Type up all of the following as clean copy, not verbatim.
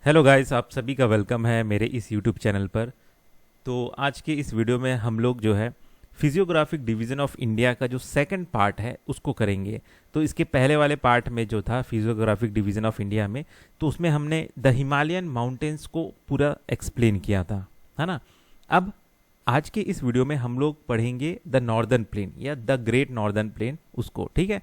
Hello guys, आप सभी का वेलकम है मेरे इस यूट्यूब चैनल पर। तो आज के इस वीडियो में हम लोग जो है फिजियोग्राफिक डिवीज़न ऑफ इंडिया का जो सेकंड पार्ट है उसको करेंगे। तो इसके पहले वाले पार्ट में जो था फिजियोग्राफिक डिवीज़न ऑफ इंडिया में, तो उसमें हमने द हिमालयन माउंटेन्स को पूरा एक्सप्लेन किया था, है ना। अब आज के इस वीडियो में हम लोग पढ़ेंगे द नॉर्दर्न प्लेन या द ग्रेट नॉर्दर्न प्लेन उसको, ठीक है।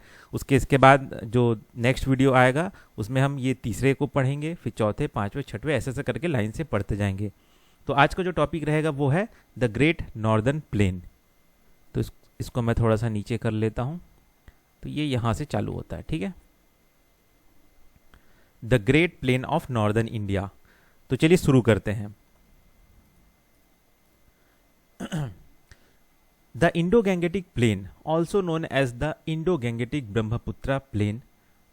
इसके बाद जो नेक्स्ट वीडियो आएगा उसमें हम ये तीसरे को पढ़ेंगे, फिर चौथे, पांचवें, छठवें, ऐसे ऐसे करके लाइन से पढ़ते जाएंगे। तो आज का जो टॉपिक रहेगा वो है द ग्रेट नॉर्दर्न प्लेन। तो इसको मैं थोड़ा सा नीचे कर लेता हूँ। तो ये यहाँ से चालू होता है, ठीक है। The great plane of northern India. तो चलिए शुरू करते हैं। The Indo-Gangetic Plain, also known as the Indo-Gangetic Brahmaputra Plain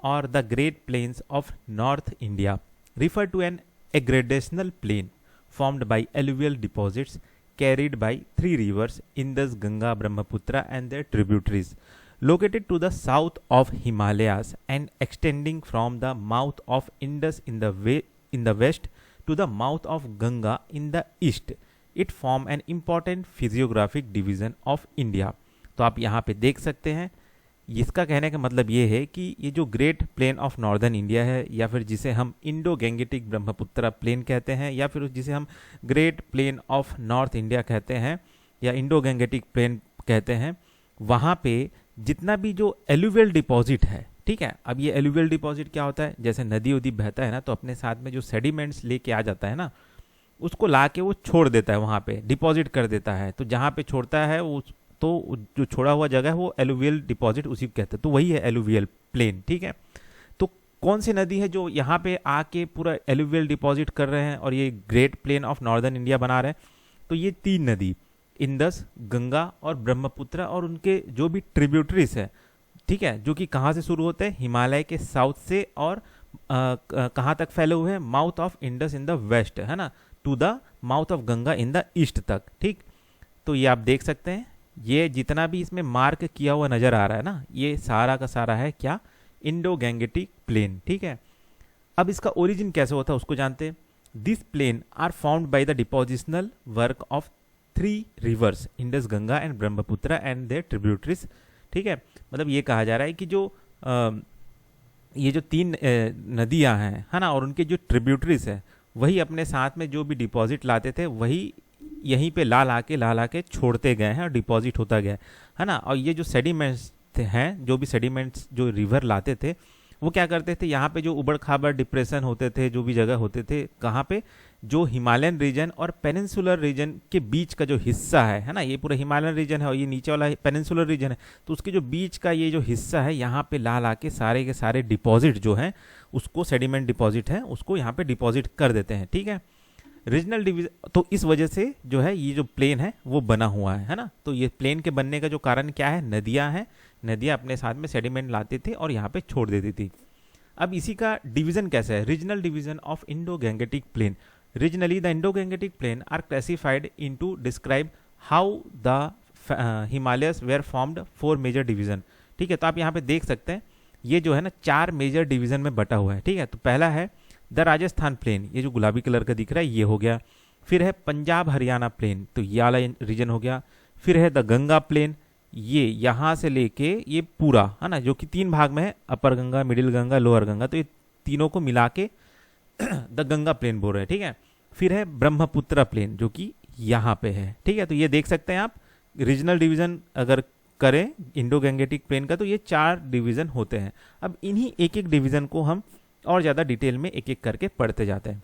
or the Great Plains of North India, refer to an aggradational plain formed by alluvial deposits carried by three rivers Indus, Ganga, Brahmaputra and their tributaries, located to the south of Himalayas and extending from the mouth of Indus in the west to the mouth of Ganga in the east. It form an important physiographic division of India. तो आप यहाँ पे देख सकते हैं, इसका कहने का मतलब ये है कि ये जो great plain of northern India है, या फिर जिसे हम इंडो गैंगेटिक ब्रह्मपुत्र प्लेन कहते हैं, या फिर जिसे हम great plain of north India कहते हैं या इंडो गैंगेटिक प्लेन कहते हैं, वहाँ पे जितना भी जो एलुवियल डिपॉजिट है, ठीक है। अब ये एलुवियल डिपॉजिट क्या होता है, जैसे नदी उदी बहता है ना, तो अपने साथ में जो सेडिमेंट्स लेके आ जाता है ना, उसको ला के वो छोड़ देता है, वहाँ पे डिपॉजिट कर देता है। तो जहाँ पे छोड़ता है वो, तो जो छोड़ा हुआ जगह है वो एलुवियल डिपॉजिट उसी को कहते हैं। तो वही है एलुवियल प्लेन, ठीक है। तो कौन सी नदी है जो यहाँ पे आके पूरा एलुवियल डिपॉजिट कर रहे हैं और ये great plain of northern India बना रहे हैं? तो ये तीन नदी, इंदस, गंगा और ब्रह्मपुत्र, और उनके जो भी ट्रिब्यूटरीज है, ठीक है, जो कि कहाँ से शुरू होते हैं, हिमालय के साउथ से, और कहाँ तक फैले हुए हैं, mouth of Indus in the west, है ना, to the mouth of Ganga in the east तक, ठीक। तो ये आप देख सकते हैं, ये जितना भी इसमें मार्क किया हुआ नजर आ रहा है ना, ये सारा का सारा है क्या, इंडो गैंगेटिक प्लेन, ठीक है। अब इसका ओरिजिन कैसे होता है उसको जानते हैं। This plain are found by the depositional work of three rivers Indus, Ganga and Brahmaputra and their tributaries, ठीक है। मतलब ये कहा जा रहा है कि जो ये जो तीन नदियां हैं, है ना, और उनके जो ट्रिब्यूटरीज है, वही अपने साथ में जो भी डिपॉजिट लाते थे वही यहीं पे ला के छोड़ते गए हैं और डिपॉजिट होता गया है ना। और ये जो सेडिमेंट्स हैं, जो भी सेडिमेंट्स जो रिवर लाते थे, वो क्या करते थे, यहाँ पे जो उबड़ खाबड़ डिप्रेशन होते थे, जो भी जगह होते थे, कहाँ पे, जो हिमालयन रीजन और पेनिनसुलर रीजन के बीच का जो हिस्सा है ना, ये पूरा हिमालयन रीजन है और ये नीचे वाला पेनिनसुलर रीजन है, तो उसके जो बीच का ये जो हिस्सा है, यहाँ पे ला के सारे के सारे डिपॉजिट जो हैं, उसको सेडिमेंट डिपॉजिट है, उसको यहाँ पे डिपॉजिट कर देते हैं, ठीक है। रीजनल डिवीजन, तो इस वजह से जो है ये जो प्लेन है वो बना हुआ है ना। तो ये प्लेन के बनने का जो कारण क्या है, नदियां हैं, नदियां अपने साथ में सेडिमेंट लाती थी और यहाँ पे छोड़ देती थी। अब इसी का डिवीजन कैसा है, regional division of Indo Gangetic plain. Regionally the Indo Gangetic plain are classified into describe how the Himalayas were formed four major division, ठीक है। तो आप यहाँ पे देख सकते हैं, ये जो है ना चार मेजर डिवीजन में बटा हुआ है, ठीक है। तो पहला है द राजस्थान प्लेन, ये जो गुलाबी कलर का दिख रहा है ये हो गया। फिर है पंजाब हरियाणा प्लेन, तो ये वाला रीजन हो गया। फिर है द गंगा प्लेन, ये यहाँ से लेके ये पूरा, है ना, जो कि तीन भाग में है, अपर गंगा, मिडिल गंगा, लोअर गंगा, तो ये तीनों को मिला के द गंगा प्लेन बोल रहे हैं, ठीक है। फिर है ब्रह्मपुत्र प्लेन, जो कि यहाँ पे है, ठीक है। तो ये देख सकते हैं आप, रीजनल डिवीजन अगर करें इंडो गैंगेटिक प्लेन का, तो ये चार डिवीजन होते हैं। अब इन्हीं एक एक डिवीजन को हम और ज़्यादा डिटेल में एक एक करके पढ़ते जाते हैं,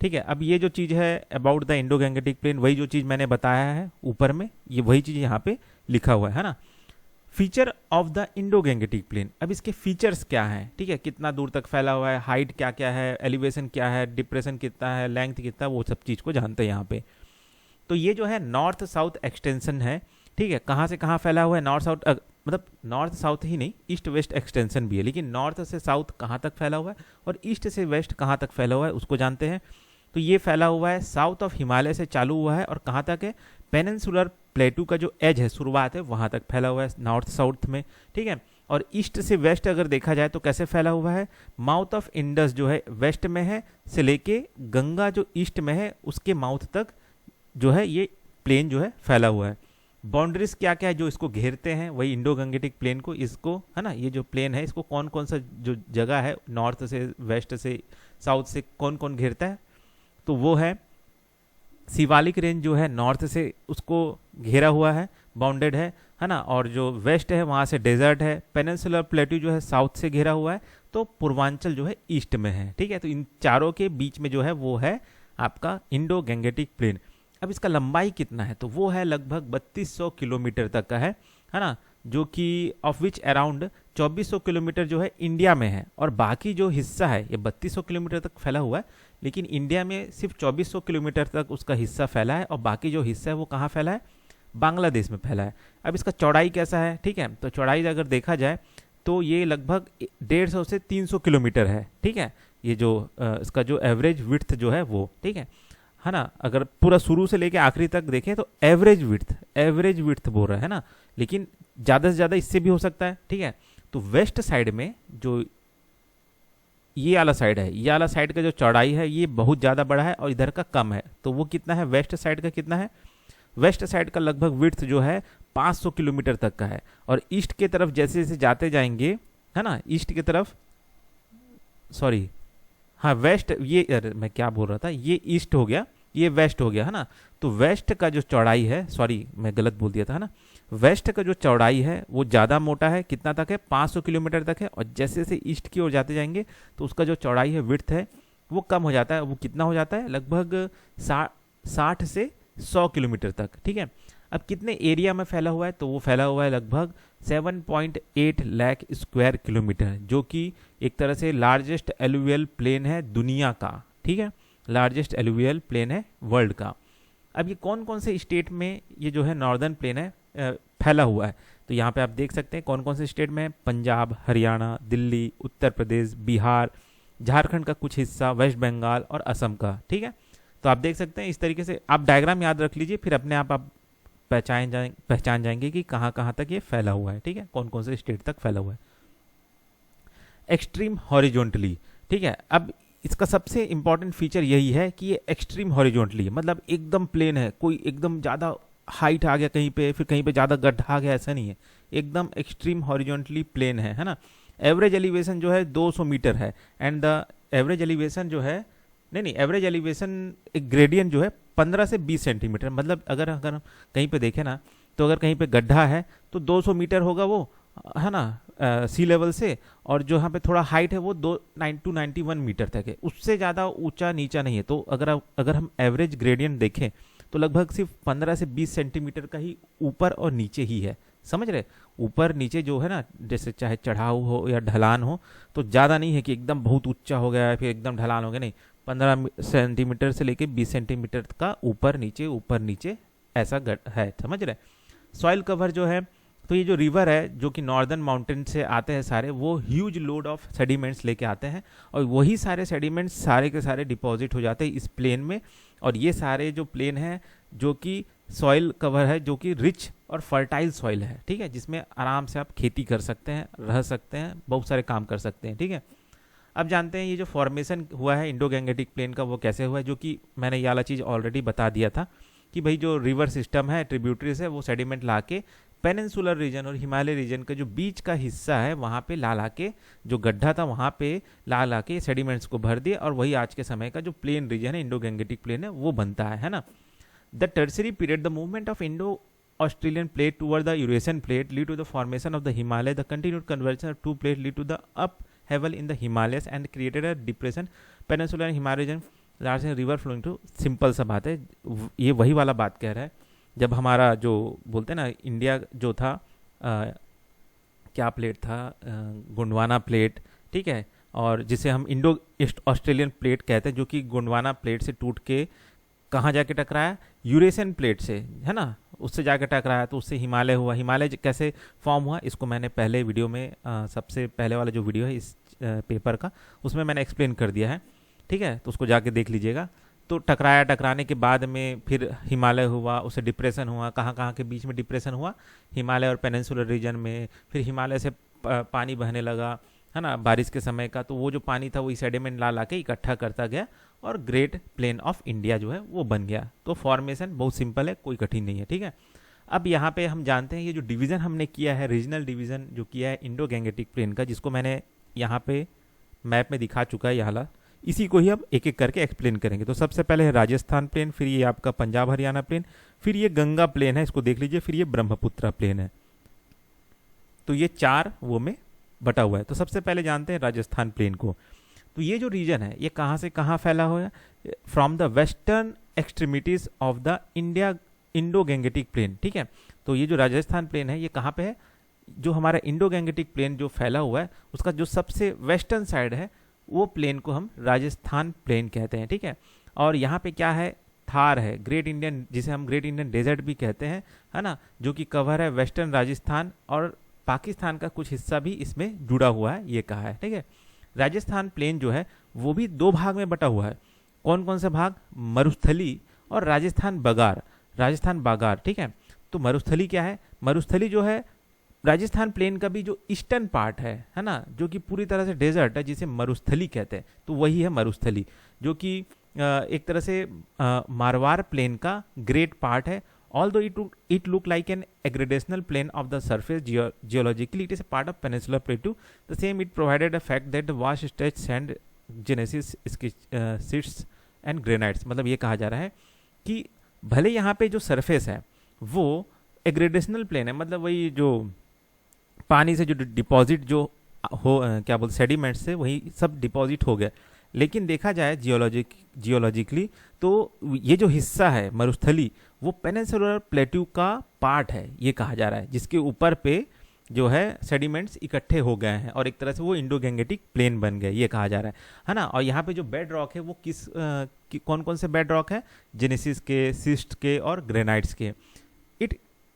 ठीक है। अब ये जो चीज़ है about the Indo Gangetic plain, वही जो चीज़ मैंने बताया है ऊपर में, ये वही चीज़ यहाँ पे लिखा हुआ है ना। Feature of the Indo Gangetic plain, अब इसके फीचर्स क्या हैं, ठीक है, कितना दूर तक फैला हुआ है, हाइट क्या क्या है, एलिवेशन क्या है, डिप्रेशन कितना है, लेंथ कितना, वो सब चीज़ को जानते हैं यहाँ पे। तो ये जो है नॉर्थ साउथ एक्सटेंशन है, ठीक है। कहाँ से कहाँ फैला हुआ है, नॉर्थ साउथ, मतलब नॉर्थ साउथ ही नहीं, ईस्ट वेस्ट एक्सटेंशन भी है, लेकिन नॉर्थ से साउथ कहाँ तक फैला हुआ है और ईस्ट से वेस्ट कहाँ तक फैला हुआ है उसको जानते हैं। तो ये फैला हुआ है साउथ ऑफ हिमालय से चालू हुआ है और कहाँ तक है, पेनिनसुलर प्लेटू का जो एज है, शुरुआत है, वहाँ तक फैला हुआ है नॉर्थ साउथ में, ठीक है। और ईस्ट से वेस्ट अगर देखा जाए तो कैसे फैला हुआ है, माउथ ऑफ इंडस जो है वेस्ट में है से लेके गंगा जो ईस्ट में है उसके माउथ तक जो है ये प्लेन जो है फैला हुआ है। बाउंड्रीज क्या क्या है जो इसको घेरते हैं, वही इंडो गंगेटिक प्लेन को, इसको है ना, ये जो प्लेन है इसको कौन कौन सा जो जगह है नॉर्थ से वेस्ट से साउथ से कौन कौन घेरता है, तो वो है शिवालिक रेंज जो है नॉर्थ से उसको घेरा हुआ है, बाउंडेड है ना, और जो वेस्ट है वहाँ से डेजर्ट है, पेनिनसुलर प्लेट्यू जो है साउथ से घेरा हुआ है, तो पूर्वांचल जो है ईस्ट में है। ठीक है, तो इन चारों के बीच में जो है वो है आपका इंडो गैंगेटिक प्लेन। अब इसका लंबाई कितना है, तो वो है लगभग 3200 किलोमीटर तक का है ना, जो कि ऑफ विच अराउंड 2400 किलोमीटर जो है इंडिया में है, और बाकी जो हिस्सा है ये 3200 किलोमीटर तक फैला हुआ है, लेकिन इंडिया में सिर्फ 2400 किलोमीटर तक उसका हिस्सा फैला है, और बाकी जो हिस्सा है वो कहाँ फैला है, बांग्लादेश में फैला है। अब इसका चौड़ाई कैसा है, ठीक है, तो चौड़ाई अगर देखा जाए तो ये लगभग 150 से 300 किलोमीटर है। ठीक है, ये जो इसका जो एवरेज विड्थ जो है वो, ठीक है ना, अगर पूरा शुरू से लेके आखिरी तक देखें तो एवरेज विड्थ बोल रहा है ना, लेकिन ज़्यादा से ज़्यादा इससे भी हो सकता है। ठीक है, तो वेस्ट साइड में जो ये वाला साइड है, ये वाला साइड का जो चौड़ाई है ये बहुत ज़्यादा बड़ा है और इधर का कम है, तो वो कितना है, वेस्ट साइड का कितना है, वेस्ट साइड का लगभग विड्थ जो है 500 किलोमीटर तक का है। और ईस्ट के तरफ जैसे जैसे जाते जाएंगे है ना, ईस्ट की तरफ, सॉरी हाँ वेस्ट, ये मैं क्या बोल रहा था, ये ईस्ट हो गया, ये वेस्ट हो गया है ना, तो वेस्ट का जो चौड़ाई है, सॉरी मैं गलत बोल दिया था है ना, वेस्ट का जो चौड़ाई है वो ज़्यादा मोटा है, कितना तक है, 500 किलोमीटर तक है, और जैसे जैसे ईस्ट की ओर जाते जाएंगे तो उसका जो चौड़ाई है, विड्थ है, वो कम हो जाता है। वो कितना हो जाता है, लगभग 60 से 100 किलोमीटर तक। ठीक है, अब कितने एरिया में फैला हुआ है, तो वो फैला हुआ है लगभग 7.8 लाख स्क्वायर किलोमीटर, जो कि एक तरह से लार्जेस्ट एलुवियल प्लेन है दुनिया का। ठीक है, लार्जेस्ट एलुवियल प्लेन है वर्ल्ड का। अब ये कौन कौन से स्टेट में ये जो है नॉर्दर्न प्लेन है फैला हुआ है, तो यहाँ पे आप देख सकते हैं कौन कौन से स्टेट में है, पंजाब, हरियाणा, दिल्ली, उत्तर प्रदेश, बिहार, झारखंड का कुछ हिस्सा, वेस्ट बंगाल और असम का। ठीक है, तो आप देख सकते हैं इस तरीके से आप डायग्राम याद रख लीजिए, फिर अपने आप पहचान जाएंगे कि कहाँ कहाँ तक ये फैला हुआ है। ठीक है, कौन कौन से स्टेट तक फैला हुआ है। एक्सट्रीम हॉरिजॉन्टली, ठीक है, अब इसका सबसे इंपॉर्टेंट फीचर यही है कि ये एक्सट्रीम हॉरिजॉन्टली, मतलब एकदम प्लेन है, कोई एकदम ज़्यादा हाइट आ गया कहीं पे, फिर कहीं पे ज़्यादा गड्ढा आ गया, ऐसा नहीं है, एकदम एक्सट्रीम हॉरिजॉन्टली प्लेन है ना। एवरेज एलिवेशन जो है 200 मीटर है, एंड द एवरेज एलिवेशन जो है, नहीं एवरेज एलिवेशन एक ग्रेडियंट जो है 15 से 20 सेंटीमीटर, मतलब अगर हम कहीं पे देखें ना, तो अगर कहीं पे गड्ढा है तो 200 मीटर होगा वो, है ना, सी लेवल से, और जो यहाँ पे थोड़ा हाइट है वो 291 मीटर तक है, उससे ज़्यादा ऊंचा नीचा नहीं है। तो अगर हम एवरेज ग्रेडियंट देखें तो लगभग सिर्फ 15 से 20 सेंटीमीटर का ही ऊपर और नीचे ही है, समझ रहे, ऊपर नीचे जो है ना, जैसे चाहे चढ़ाव हो या ढलान हो, तो ज़्यादा नहीं है कि एकदम बहुत ऊंचा हो गया है फिर एकदम ढलान हो गया, नहीं, 15 सेंटीमीटर से लेके 20 सेंटीमीटर का ऊपर नीचे ऐसा है, समझ रहे। सॉइल कवर जो है, तो ये जो रिवर है जो कि नॉर्दर्न माउंटेन से आते हैं सारे, वो ह्यूज लोड ऑफ सेडिमेंट्स लेके आते हैं, और वही सारे सेडिमेंट्स सारे के सारे डिपॉजिट हो जाते हैं इस प्लेन में, और ये सारे जो प्लेन है जो कि सॉइल कवर है, जो कि रिच और फर्टाइल सॉइल है। ठीक है, जिसमें आराम से आप खेती कर सकते हैं, रह सकते हैं, बहुत सारे काम कर सकते हैं। ठीक है, अब जानते हैं ये जो फॉर्मेशन हुआ है इंडो गैंगेटिक प्लेन का वो कैसे हुआ है, जो कि मैंने ये वाला चीज़ ऑलरेडी बता दिया था कि भाई जो रिवर सिस्टम है, ट्रिब्यूटरीज है, वो सेडिमेंट ला के पेनिनसुलर रीजन और हिमालय रीजन का जो बीच का हिस्सा है वहाँ पे ला के, जो गड्ढा था वहाँ पे ला के सेडिमेंट्स को भर दिए, और वही आज के समय का जो प्लेन रीजन है, इंडो गैंगेटिक प्लेन है, वो बनता है ना। The tertiary period, the movement of Indo Australian plate toward the Eurasian plate lead to the formation of the Himalaya. The continued convergence of two plates lead to the upheaval in the Himalayas and created a depression. Peninsula and Himalaya region large river flowing to, simple सा बात है, ये वही वाला बात कह रहा है। जब हमारा जो बोलते हैं ना इंडिया जो था, क्या प्लेट था, गोंडवाना प्लेट, ठीक है, और जिसे हम इंडो ऑस्ट्रेलियन प्लेट कहते हैं, जो कि गोंडवाना प्लेट से टूट के कहाँ जाके टकराया, यूरेशियन प्लेट से, है ना, उससे जाकर टकराया, तो उससे हिमालय हुआ। हिमालय कैसे फॉर्म हुआ, इसको मैंने पहले वीडियो में सबसे पहले वाला जो वीडियो है इस पेपर का, उसमें मैंने एक्सप्लेन कर दिया है। ठीक है, तो उसको जाके देख लीजिएगा। तो टकराने के बाद में फिर हिमालय हुआ, उससे डिप्रेशन हुआ, कहाँ कहाँ के बीच में डिप्रेशन हुआ, हिमालय और पेनिनसुलर रीजन में, फिर हिमालय से पानी बहने लगा, है ना, बारिश के समय का, तो वो जो पानी था वो सेडिमेंट ला के इकट्ठा करता गया और ग्रेट प्लेन ऑफ इंडिया जो है वो बन गया। तो फॉर्मेशन बहुत सिंपल है, कोई कठिन नहीं है, ठीक है। अब यहाँ पे हम जानते हैं ये जो डिवीज़न हमने किया है, रीजनल डिवीज़न जो किया है इंडो गैंगेटिक प्लेन का, जिसको मैंने यहाँ पे मैप में दिखा चुका है, यहाँ इसी को ही अब एक एक करके एक्सप्लेन करेंगे। तो सबसे पहले है राजस्थान प्लेन, फिर ये आपका पंजाब हरियाणा प्लेन, फिर ये गंगा प्लेन है, इसको देख लीजिए, फिर ये ब्रह्मपुत्र प्लेन है। तो ये 4 वो में बटा हुआ है। तो सबसे पहले जानते हैं राजस्थान प्लेन को। तो ये जो रीजन है ये कहाँ से कहाँ फैला हुआ है? From the western extremities of the Indo Gangetic plain, ठीक है। तो ये जो राजस्थान प्लेन है ये कहाँ पे है? जो हमारा इंडो गैंगेटिक प्लेन जो फैला हुआ है उसका जो सबसे वेस्टर्न साइड है वो प्लेन को हम राजस्थान प्लेन कहते हैं, ठीक है। और यहाँ पे क्या है? थार है, ग्रेट इंडियन, जिसे हम ग्रेट इंडियन डेजर्ट भी कहते हैं, है ना, जो कि कवर है वेस्टर्न राजस्थान और पाकिस्तान का कुछ हिस्सा भी इसमें जुड़ा हुआ है, ये कहा है, ठीक है। राजस्थान प्लेन जो है वो भी 2 भाग में बटा हुआ है। कौन कौन से भाग? मरुस्थली और राजस्थान बागार, ठीक है। तो मरुस्थली क्या है? मरुस्थली जो है राजस्थान प्लेन का भी जो ईस्टर्न पार्ट है ना, जो कि पूरी तरह से डेजर्ट है, जिसे मरुस्थली कहते हैं, तो वही है मरुस्थली, जो कि एक तरह से मारवाड़ प्लेन का ग्रेट पार्ट है। Although it look like an aggradational plane of the surface geologically, it is a part of peninsular plateau. The same it provided a fact that the vast stretch sand genesis schist and granites, मतलब ये कहा जा रहा है कि भले यहाँ पे जो सरफेस है वो एग्रेडेशनल प्लेन है, मतलब वही जो पानी से जो डिपॉजिट जो हो क्या बोलते सेडिमेंट से वही सब डिपॉजिट हो गया, लेकिन देखा जाए जियोलॉजिकली तो ये जो हिस्सा है मरुस्थली वो पेनिनसुलर प्लेट्यू का पार्ट है, ये कहा जा रहा है, जिसके ऊपर पे जो है सेडिमेंट्स इकट्ठे हो गए हैं और एक तरह से वो इंडो गैंगेटिक प्लेन बन गए, ये कहा जा रहा है ना। और यहाँ पे जो बेड रॉक है वो कौन कौन से बेड रॉक है? जेनेसिस के, सिस्ट के और ग्रेनाइट्स के।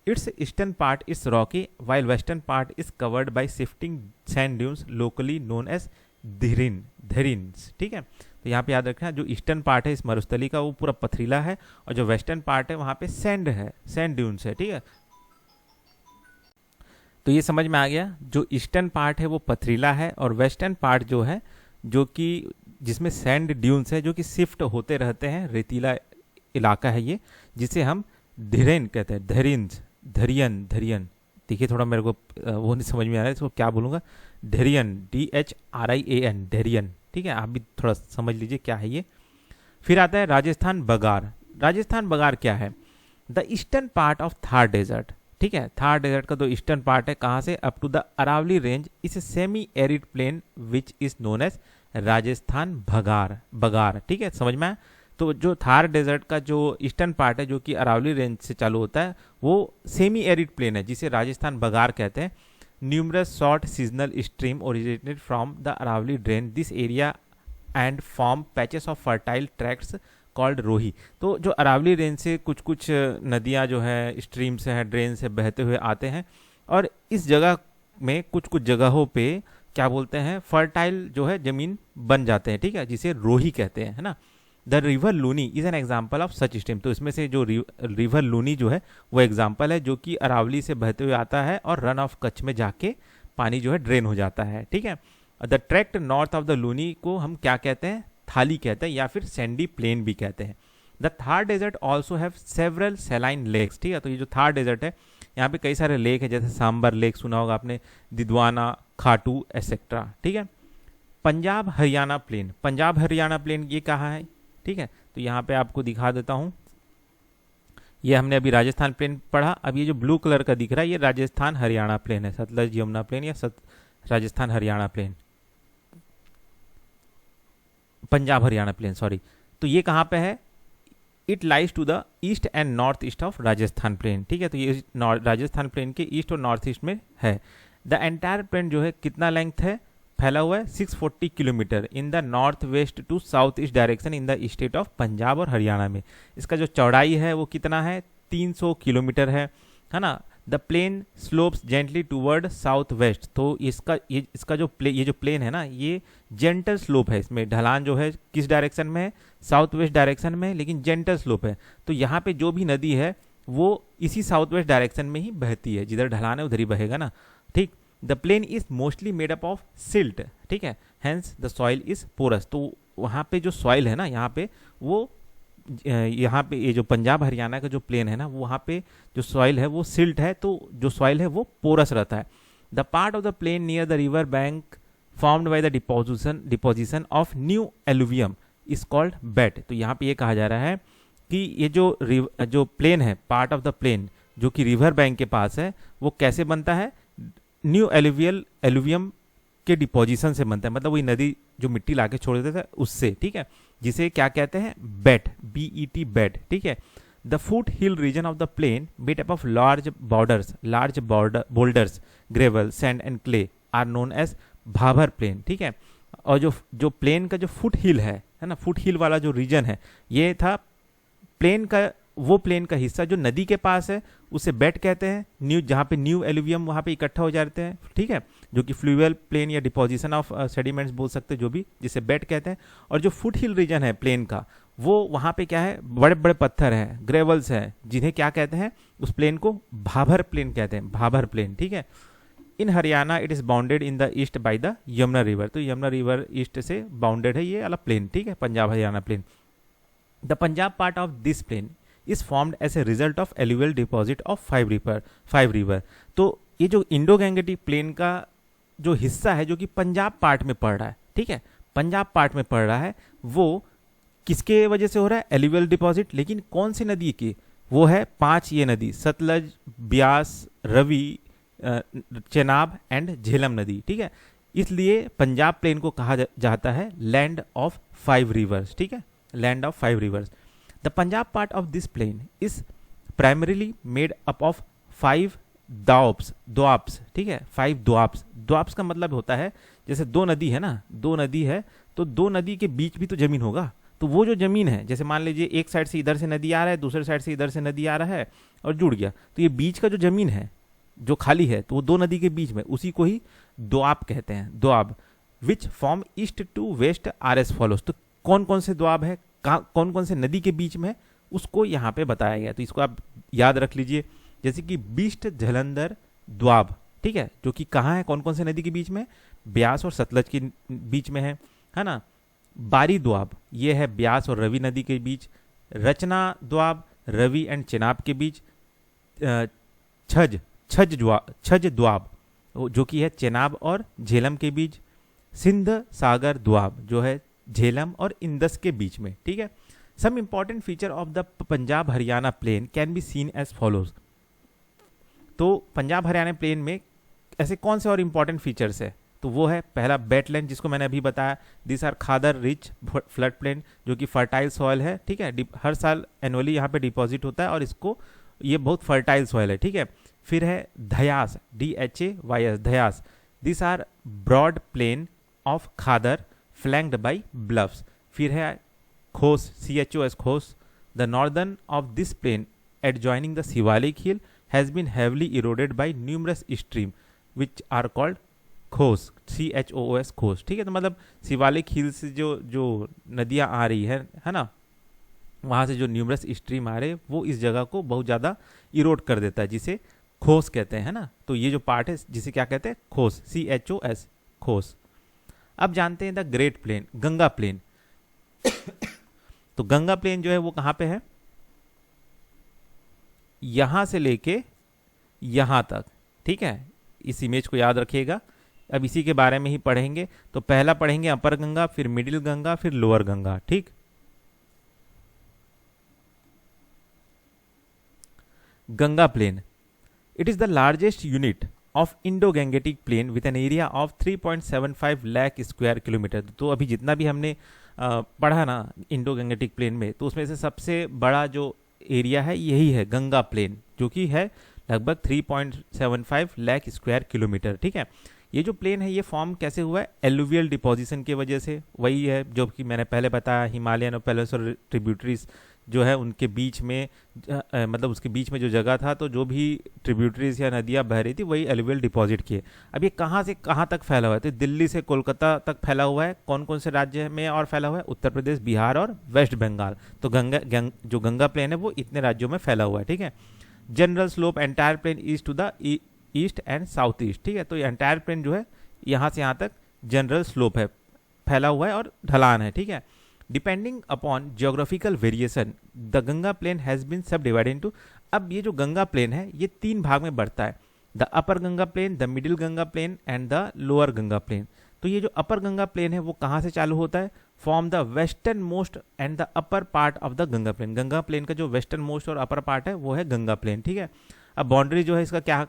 Its eastern part is rocky while western part is covered by shifting sand dunes locally known as धैरीन्स, ठीक है। तो यहाँ पे याद रखना जो ईस्टर्न पार्ट है इस मरुस्थली का वो पूरा पथरीला है और जो वेस्टर्न पार्ट है वहाँ पे सैंड ड्यून्स है, ठीक है। तो ये समझ में आ गया, जो ईस्टर्न पार्ट है वो पथरीला है और वेस्टर्न पार्ट जो है जो कि जिसमें सैंड ड्यून्स है जो कि शिफ्ट होते रहते हैं, रेतीला इलाका है ये, जिसे हम धैरीन कहते हैं, धैरियन। देखिए थोड़ा मेरे को वो नहीं समझ में आ रहा है, इसको क्या बोलूँगा? धैरियन, DHRIAN, धैरियन, ठीक है। आप भी थोड़ा समझ लीजिए क्या है ये। फिर आता है राजस्थान बगार क्या है? The eastern part of Thar desert, ठीक है। थार डेजर्ट का जो ईस्टर्न पार्ट है कहाँ से? Up to the Aravalli range इस semi arid plain which is known as Rajasthan Bagar, ठीक है, समझ में आया। तो जो थार डेजर्ट का जो ईस्टर्न पार्ट है जो कि अरावली रेंज से चालू होता है वो सेमी एरिड प्लेन है, जिसे राजस्थान बगार कहते हैं। Numerous short seasonal stream originated from the Aravalli drain this area and form patches of fertile tracts called Rohi. तो जो अरावली रेंज से कुछ कुछ नदियाँ जो है स्ट्रीम से है, ड्रेन से बहते हुए आते हैं और इस जगह में कुछ कुछ जगहों पे क्या बोलते हैं फर्टाइल जो है जमीन बन जाते हैं, ठीक है, जिसे रोही कहते हैं, है ना। The river Luni is an example of such stream. तो इसमें से जो रिवर लूनी जो है वो एग्जाम्पल है जो कि अरावली से बहते हुए आता है और रन ऑफ कच्छ में जाके पानी जो है ड्रेन हो जाता है, ठीक है। The tract north of the Luni को हम क्या कहते हैं? थाली कहते हैं या फिर सैंडी प्लेन भी कहते हैं। The Thar desert also have several saline lakes, ठीक है। तो ये जो थार डेजर्ट है यहाँ पे कई सारे लेक है, जैसे सांबर लेक सुना होगा आपने, दिद्वाना, खाटू एसेट्रा, ठीक है। पंजाब हरियाणा प्लेन ये कहाँ है? ठीक है, तो यहाँ पे आपको दिखा देता हूँ। ये हमने अभी राजस्थान प्लेन पढ़ा, अब ये जो ब्लू कलर का दिख रहा है ये राजस्थान हरियाणा प्लेन है, सतलज यमुना प्लेन या Rajasthan Haryana plain, Punjab Haryana plain, sorry. तो ये कहाँ पे है? It lies to the east and north east of Rajasthan plain, ठीक है। तो ये राजस्थान प्लेन के ईस्ट और नॉर्थ ईस्ट में है। द एंटायर प्लेन जो है कितना लेंथ है फैला हुआ है? 640 kilometre in the north west to south east direction in the state of Punjab और हरियाणा में। इसका जो चौड़ाई है वो कितना है? 300 किलोमीटर है ना। The plain slopes gently toward south west. तो इसका जो प्लेन है ना ये जेंटल स्लोप है, इसमें ढलान जो है किस डायरेक्शन में है? साउथ वेस्ट डायरेक्शन में है, लेकिन जेंटल स्लोप है। तो यहाँ पे जो भी नदी है वो इसी साउथ वेस्ट डायरेक्शन में ही बहती है, जिधर ढलान है उधर ही बहेगा ना, ठीक। The plain is mostly made up of silt, ठीक है, hence the soil is porous. तो वहाँ पे जो सॉइल है ना, यहाँ पे वो यहाँ पे ये जो पंजाब हरियाणा का जो प्लेन है ना, वहाँ पे जो सॉइल है वो सिल्ट है, तो जो सॉइल है वो पोरस रहता है। The part of the plain near the river bank formed by the deposition of new alluvium is called bet. तो यहाँ पे ये कहा जा रहा है कि ये जो प्लेन है, पार्ट ऑफ द प्लेन जो कि रिवर बैंक के पास है, वो कैसे बनता है, न्यू एलुवियम के डिपोजिशन से बनता है, मतलब वही नदी जो मिट्टी लाके छोड़ देते थे उससे, ठीक है, जिसे क्या कहते हैं, बेड, BET बेड, ठीक है। The foot hill region of the plain made up of large boulders, gravel, sand and clay are known as Bhabar plain, ठीक है। और जो प्लेन का जो फुट हिल है ना, फुट हिल वाला जो रीजन है, ये था प्लेन का हिस्सा जो नदी के पास है, उसे बेड कहते हैं। जहाँ पे न्यू एलुवियम वहाँ पे इकट्ठा हो जाते हैं, ठीक है, जो कि फ्लूवियल प्लेन या डिपोजिशन ऑफ सेडिमेंट्स बोल सकते हैं, जो भी, जिसे बेड कहते हैं। और जो फुट हिल रीजन है प्लेन का, वो वहाँ पे क्या है, बड़े बड़े पत्थर हैं, ग्रेवल्स हैं, जिन्हें क्या कहते हैं, उस प्लेन को भाभर प्लेन कहते हैं, भाभर प्लेन, ठीक है। In Haryana it is bounded in the east by the Yamuna river. तो यमुना रिवर ईस्ट से बाउंडेड है ये वाला प्लेन, ठीक है, Punjab Haryana plain. The Punjab part of this plain is formed as a result of alluvial deposit of five river. तो ये जो इंडो गैंगेटिक प्लेन का जो हिस्सा है, जो कि पंजाब पार्ट में पड़ रहा है, ठीक है, पंजाब पार्ट में पड़ रहा है, वो किसके वजह से हो रहा है, एलुवियल डिपॉजिट। लेकिन कौन सी नदी की, वो है 5 ये नदी, सतलज, ब्यास, रवि, चेनाब एंड झेलम नदी, ठीक है। इसलिए पंजाब प्लेन को कहा जाता है लैंड ऑफ 5 रिवर्स, ठीक है, land of 5 rivers. The Punjab part of this plain is primarily made up of 5 doabs, ठीक है, 5 द्वाब्स का मतलब होता है, जैसे 2 नदी है ना, 2 नदी है, तो 2 नदी के बीच भी तो जमीन होगा। तो वो जो जमीन है, जैसे मान लीजिए एक साइड से इधर से नदी आ रहा है, दूसरे साइड से इधर से नदी आ रहा है और जुड़ गया, तो ये बीच का जो जमीन है जो खाली है, तो वो 2 नदी के बीच में, उसी को ही द्वाब कहते हैं, doab, which form east to west are as follows. तो कौन कौन से द्वाब है, कौन कौन से नदी के बीच में, उसको यहाँ पे बताया गया। तो इसको आप याद रख लीजिए, जैसे कि बिस्ट जलंधर द्वाब, ठीक है, जो कि कहाँ है, कौन कौन से नदी के बीच में, ब्यास और सतलज के बीच में है ना। बारी द्वाब, ये है ब्यास और रवि नदी के बीच। रचना द्वाब, रवि एंड चेनाब के बीच। छज द्वाब, जो कि है चेनाब और झेलम के बीच। सिंध सागर द्वाब, जो है झेलम और इंदस के बीच में, ठीक है। Some important feature of the Punjab Haryana plain can be seen as follows. तो पंजाब हरियाणा प्लेन में ऐसे कौन से और इंपॉर्टेंट फीचर्स है, तो वो है पहला वेटलैंड, जिसको मैंने अभी बताया, this are khadar rich flood plain, जो कि फर्टाइल सॉइल है, ठीक है, हर साल एनुअली यहाँ पे डिपॉजिट होता है और इसको, ये बहुत फर्टाइल सॉइल है, ठीक है। फिर है धयास, DHAYS, धयास, this are broad plane of Khadar flanked by bluffs. फिर है खोस, CHOS, खोस, the northern of this plane adjoining the Shivalik hill has been heavily eroded by numerous stream which are called खोस, CHOOS, खोस, ठीक है। तो मतलब शिवालिक हिल से जो नदियाँ आ रही है ना, वहाँ से जो न्यूमरस स्ट्रीम आ रहे, वो इस जगह को बहुत ज़्यादा इरोड कर देता है, जिसे खोस कहते हैं, है ना। तो ये जो पार्ट है जिसे क्या कहते हैं, खोस, CHOS, खोस। अब जानते हैं the great plain, Ganga plain. तो गंगा प्लेन जो है वो कहाँ पे है, यहां से लेके यहां तक, ठीक है, इस इमेज को याद रखिएगा। अब इसी के बारे में ही पढ़ेंगे। तो पहला पढ़ेंगे अपर गंगा, फिर मिडिल गंगा, फिर लोअर गंगा, ठीक। Ganga plain, it is the largest unit of Indo Gangetic plain with an area of 3.75 lakh square kilometre. तो अभी जितना भी हमने पढ़ा ना इंडो गैंगेटिक प्लेन में, तो उसमें से सबसे बड़ा जो एरिया है यही है गंगा प्लेन, जो कि है लगभग 3.75 लाख स्क्वायर किलोमीटर, ठीक है। ये जो प्लेन है ये फॉर्म कैसे हुआ है, एलुवियल डिपोजिशन की वजह से। वही है जो कि मैंने पहले बताया, हिमालयन और पेनिनसुलर ट्रिब्यूटरीज जो है उनके बीच में मतलब उसके बीच में जो जगह था, तो जो भी ट्रिब्यूटरीज या नदियाँ बह रही थी वही एलुवियल डिपॉजिट किए। अब ये कहाँ से कहाँ तक फैला हुआ है, तो दिल्ली से कोलकाता तक फैला हुआ है। कौन कौन से राज्य में और फैला हुआ है, उत्तर प्रदेश, बिहार और वेस्ट बंगाल। तो जो गंगा प्लेन है वो इतने राज्यों में फैला हुआ है, ठीक है। General slope entire plain east to the east and south east, ठीक है। तो ये एंटायर प्लेन जो है यहाँ से यहाँ तक जनरल स्लोप है, फैला हुआ है और ढलान है, ठीक है। Depending upon geographical variation the Ganga plain has been subdivided into, अब ये जो गंगा प्लेन है ये 3 भाग में बढ़ता है, the upper Ganga plain, the middle Ganga plain and the lower Ganga plain. तो ये जो अपर गंगा प्लेन है वो कहाँ से चालू होता है, from the western most end the upper part of the Ganga plain. Ganga plain का जो वेस्टर्न मोस्ट और अपर पार्ट है वो है गंगा प्लेन, ठीक है। अब बाउंड्री जो है इसका क्या,